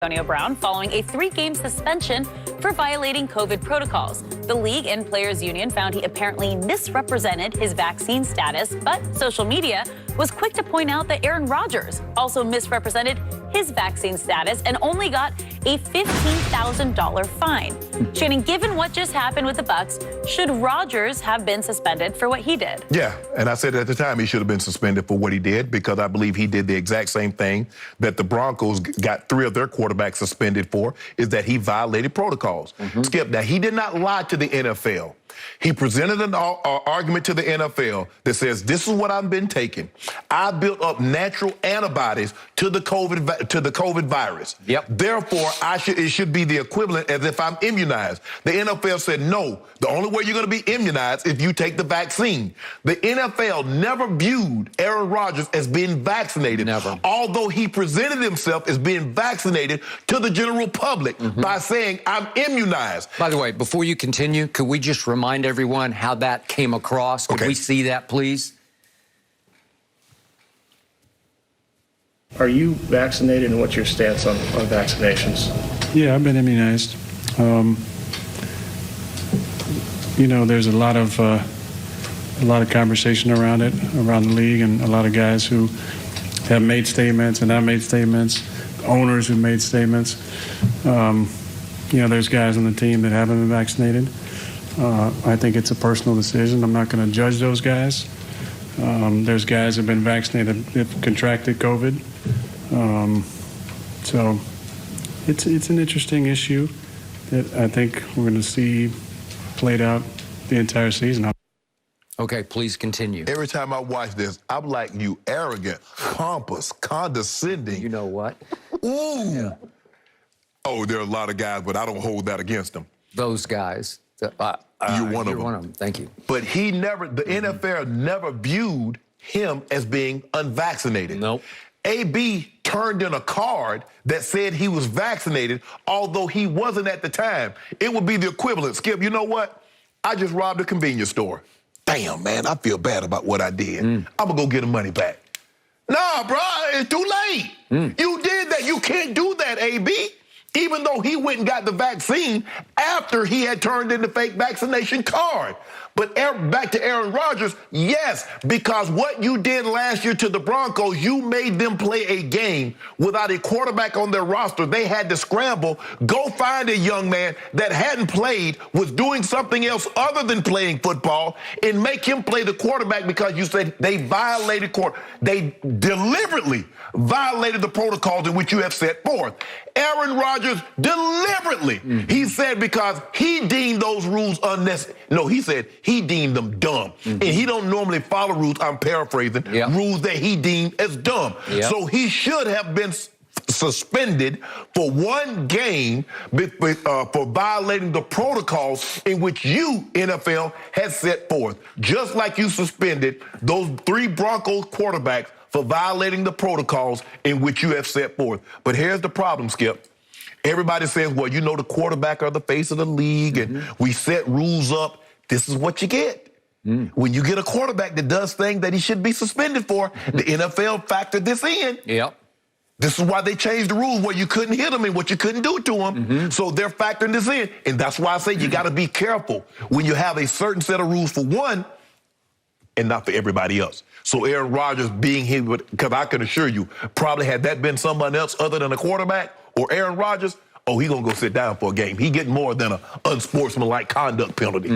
Antonio Brown following a 3-game suspension for violating COVID protocols. The league and players union found he apparently misrepresented his vaccine status, but social media was quick to point out that Aaron Rodgers also misrepresented his vaccine status and only got a $15,000 fine. Shannon, given what just happened with the Bucs, should Rodgers have been suspended for what he did? Yeah, and I said at the time he should have been suspended for what he did because I believe he did the exact same thing that the Broncos got 3 of their quarterbacks suspended for, is that he violated protocols. Skip, now he did not lie to the NFL. He presented an argument to the NFL that says, this is what I've been taking. I built up natural antibodies to the COVID virus. Yep. Therefore, it should be the equivalent as if I'm immunized. The NFL said, no, the only way you're going to be immunized is if you take the vaccine. The NFL never viewed Aaron Rodgers as being vaccinated. Never. Although he presented himself as being vaccinated to the general public by saying, I'm immunized. By the way, before you continue, could we just remind everyone how that came across? Could we see that, please? Are you vaccinated, and what's your stance on vaccinations? Yeah, I've been immunized. You know, there's a lot of conversation around it, around the league, and a lot of guys who have made statements and I've made statements, owners who made statements. You know, there's guys on the team that haven't been vaccinated. I think it's a personal decision. I'm not going to judge those guys. There's guys that have been vaccinated that have contracted COVID. So it's an interesting issue that I think we're going to see played out the entire season. Okay, please continue. Every time I watch this, I'm like, you arrogant, pompous, condescending. You know what? Ooh. Yeah. Oh, there are a lot of guys, but I don't hold that against them. Those guys. You're one of them. One of them. Thank you. But he never, the NFL never viewed him as being unvaccinated. Nope. AB turned in a card that said he was vaccinated, although he wasn't at the time. It would be the equivalent. Skip, you know what? I just robbed a convenience store. Damn, man, I feel bad about what I did. I'm going to go get the money back. Nah, bro, it's too late. You did that. You can't do that, AB. Even though he went and got the vaccine after he had turned in the fake vaccination card. But back to Aaron Rodgers, yes, because what you did last year to the Broncos, you made them play a game without a quarterback on their roster. They had to scramble, go find a young man that hadn't played, was doing something else other than playing football, and make him play the quarterback because you said they violated they deliberately violated the protocols in which you have set forth. Aaron Rodgers deliberately, he said, because he deemed those rules unnecessary. No, he said he deemed them dumb. And he don't normally follow rules, I'm paraphrasing, rules that he deemed as dumb. So he should have been suspended for 1 game for violating the protocols in which you, NFL, has set forth. Just like you suspended those 3 Broncos quarterbacks for violating the protocols in which you have set forth. But here's the problem, Skip. Everybody says, well, you know, the quarterback are the face of the league, and we set rules up. This is what you get. When you get a quarterback that does things that he should be suspended for, the NFL factored this in. This is why they changed the rules where you couldn't hit him and what you couldn't do to him. So they're factoring this in. And that's why I say you got to be careful when you have a certain set of rules for one and not for everybody else. So Aaron Rodgers being here, because I can assure you, probably had that been someone else other than a quarterback or Aaron Rodgers, oh, he going to go sit down for a game. He getting more than an unsportsmanlike conduct penalty.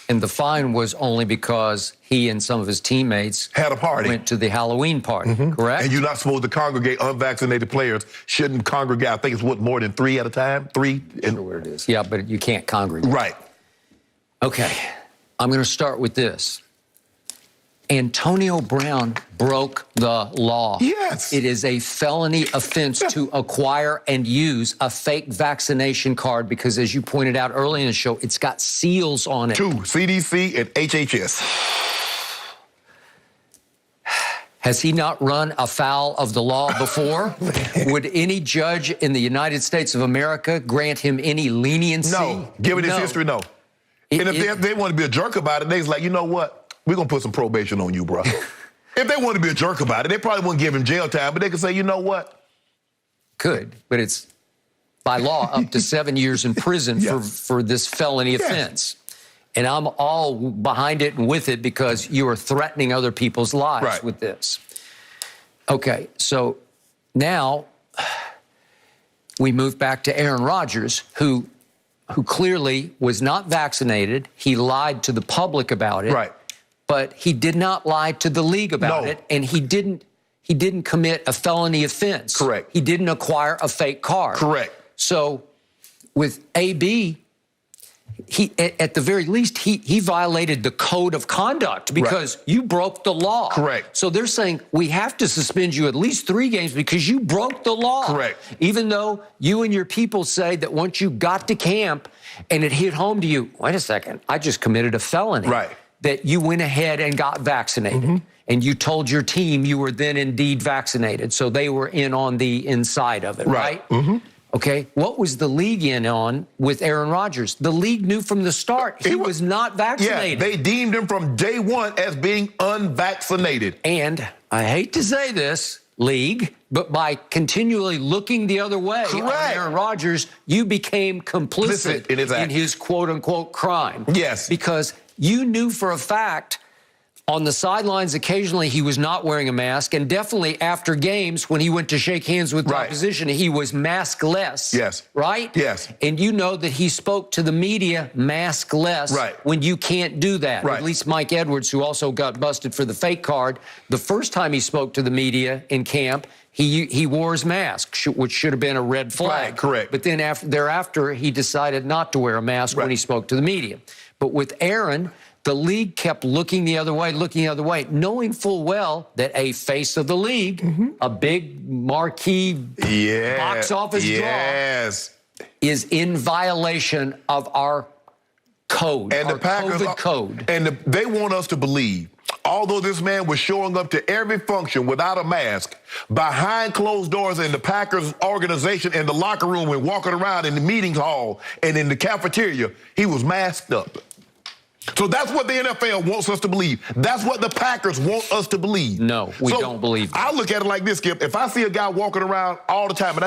And the fine was only because he and some of his teammates had a party, went to the Halloween party, correct? And you're not supposed to congregate. Unvaccinated players shouldn't congregate. I think it's more than 3 at a time? 3? I don't know where it is. Yeah, but you can't congregate. Right. Okay, I'm going to start with this. Antonio Brown broke the law. Yes. It is a felony offense to acquire and use a fake vaccination card because, as you pointed out early in the show, it's got seals on it. 2, CDC and HHS. Has he not run afoul of the law before? Would any judge in the United States of America grant him any leniency? No. Given his history, no. And if they want to be a jerk about it, they're like, you know what? We're going to put some probation on you, bro. If they want to be a jerk about it, they probably wouldn't give him jail time, but they could say, you know what? Could, but it's by law, up to 7 years in prison for this felony offense. And I'm all behind it and with it because you are threatening other people's lives with this. Okay, so now we move back to Aaron Rodgers, who clearly was not vaccinated. He lied to the public about it. Right. But he did not lie to the league about it, and he didn't commit a felony offense. Correct. He didn't acquire a fake card. Correct. So with AB, he at the very least he violated the code of conduct because you broke the law. Correct. So they're saying we have to suspend you at least 3 games because you broke the law. Correct. Even though you and your people say that once you got to camp and it hit home to you, wait a second, I just committed a felony. Right. That you went ahead and got vaccinated. And you told your team you were then indeed vaccinated. So they were in on the inside of it, right? Okay, what was the league in on with Aaron Rodgers? The league knew from the start he was not vaccinated. Yeah, they deemed him from day one as being unvaccinated. And I hate to say this, league, but by continually looking the other way on Aaron Rodgers, you became complicit in his quote-unquote crime. Yes. Because you knew for a fact on the sidelines, occasionally he was not wearing a mask, and definitely after games when he went to shake hands with the opposition, he was maskless. Yes. Right? Yes. And you know that he spoke to the media maskless when you can't do that. At least Mike Edwards, who also got busted for the fake card, the first time he spoke to the media in camp, he wore his mask, which should have been a red flag. Correct. But then thereafter, he decided not to wear a mask when he spoke to the media. But with Aaron, the league kept looking the other way, knowing full well that a face of the league, a big marquee box office draw, is in violation of our code, and our COVID code. And they want us to believe, although this man was showing up to every function without a mask, behind closed doors in the Packers organization, in the locker room and walking around in the meeting hall and in the cafeteria, he was masked up. So that's what the NFL wants us to believe. That's what the Packers want us to believe. No, we don't believe that. I look at it like this, Skip. If I see a guy walking around all the time, and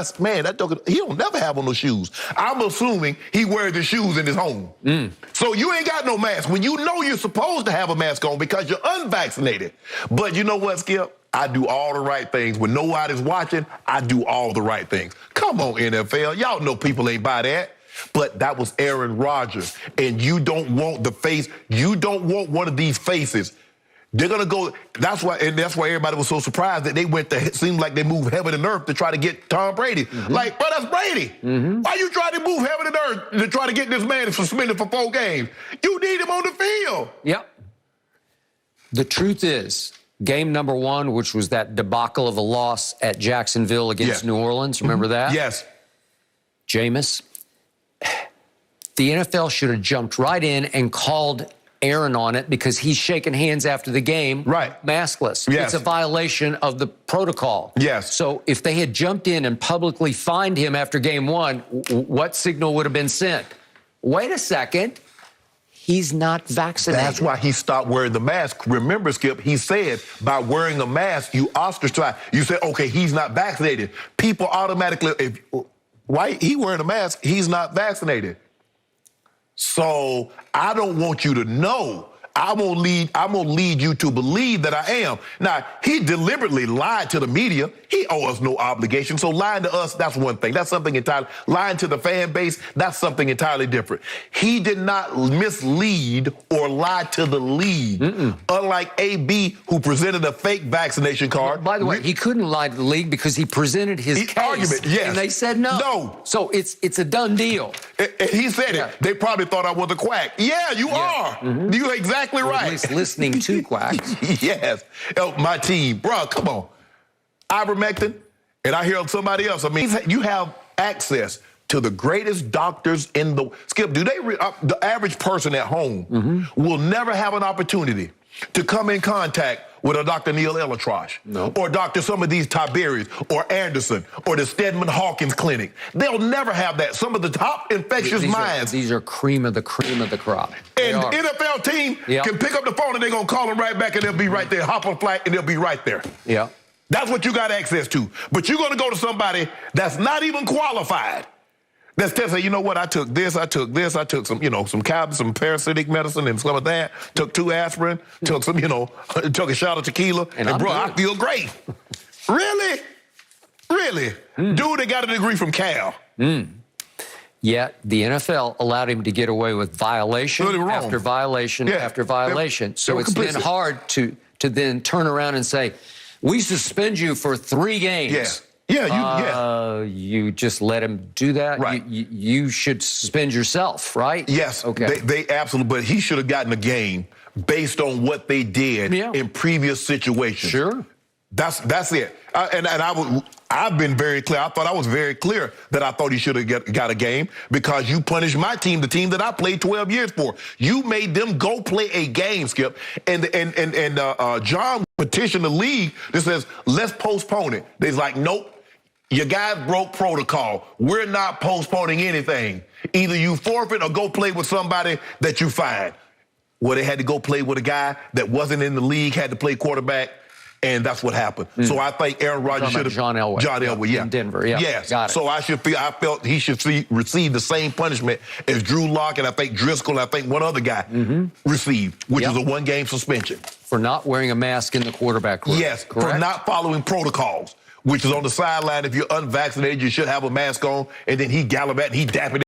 he don't never have on those shoes. I'm assuming he wears the shoes in his home. So you ain't got no mask when you know you're supposed to have a mask on because you're unvaccinated. But you know what, Skip? I do all the right things. When nobody's watching, I do all the right things. Come on, NFL. Y'all know people ain't buy that. But that was Aaron Rodgers. And you don't want the face. You don't want one of these faces. They're going to go. That's why everybody was so surprised that they went to, it seemed like they moved heaven and earth to try to get Tom Brady. Like, bro, that's Brady. Why you trying to move heaven and earth to try to get this man suspended for 4 games? You need him on the field. Yep. The truth is, game number 1, which was that debacle of a loss at Jacksonville against New Orleans. Remember that? Yes. Jameis, the NFL should have jumped right in and called Aaron on it because he's shaking hands after the game, maskless. Yes. It's a violation of the protocol. Yes. So if they had jumped in and publicly fined him after game 1, what signal would have been sent? Wait a second. He's not vaccinated. That's why he stopped wearing the mask. Remember, Skip, he said by wearing a mask, you ostracize. You say, okay, he's not vaccinated. People automatically, why he wearing a mask? He's not vaccinated. So I don't want you to know. I'm gonna lead you to believe that I am. Now, he deliberately lied to the media. He owes us no obligation. So lying to us, that's one thing. That's something entirely. Lying to the fan base, that's something entirely different. He did not mislead or lie to the league. Unlike AB, who presented a fake vaccination card. By the way, he couldn't lie to the league because he presented his case. Argument, yes. And they said no. No. So it's a done deal. And he said it. They probably thought I was a quack. Yeah, you are. You're exactly right. Or at least listening to quacks. Yes. My team. Bro, come on. Ivermectin, and I hear somebody else. I mean, you have access to the greatest doctors in the... Skip, the average person at home will never have an opportunity to come in contact with a Dr. Neil Elatrosh, or Dr. some of these Tiberius, or Anderson, or the Stedman Hawkins Clinic. They'll never have that. Some of the top infectious minds. These are cream of the crop. And the NFL team can pick up the phone and they're going to call them right back and they'll be right there. Hop on a flight and they'll be right there. Yeah. That's what you got access to. But you're going to go to somebody that's not even qualified. That's say, you know what? I took this. I took some, some parasitic medicine and some of that. Took 2 aspirin. Took some, took a shot of tequila. And bro, I feel great. Really? Really? Dude that got a degree from Cal. Yet the NFL allowed him to get away with violation after violation after violation. So it's been hard to then turn around and say, we suspend you for 3 games. You just let him do that? Right. You should suspend yourself, right? Yes. Okay. They absolutely, but he should have gotten a game based on what they did in previous situations. Sure. That's it. I've been very clear. I thought I was very clear that I thought he should have got a game because you punished my team, the team that I played 12 years for. You made them go play a game, Skip. And John petitioned the league that says, let's postpone it. They're like, nope. You guys broke protocol. We're not postponing anything. Either you forfeit or go play with somebody that you find. Well, they had to go play with a guy that wasn't in the league, had to play quarterback, and that's what happened. So I think Aaron Rodgers should have... John Elway. In Denver, Yes. Got it. So I felt he should receive the same punishment as Drew Lock and I think Driscoll and I think one other guy received, which is a 1-game suspension. For not wearing a mask in the quarterback room. Yes, correct? for not following protocols, which is on the sideline. If you're unvaccinated, you should have a mask on. And then he gallivanted, he dapped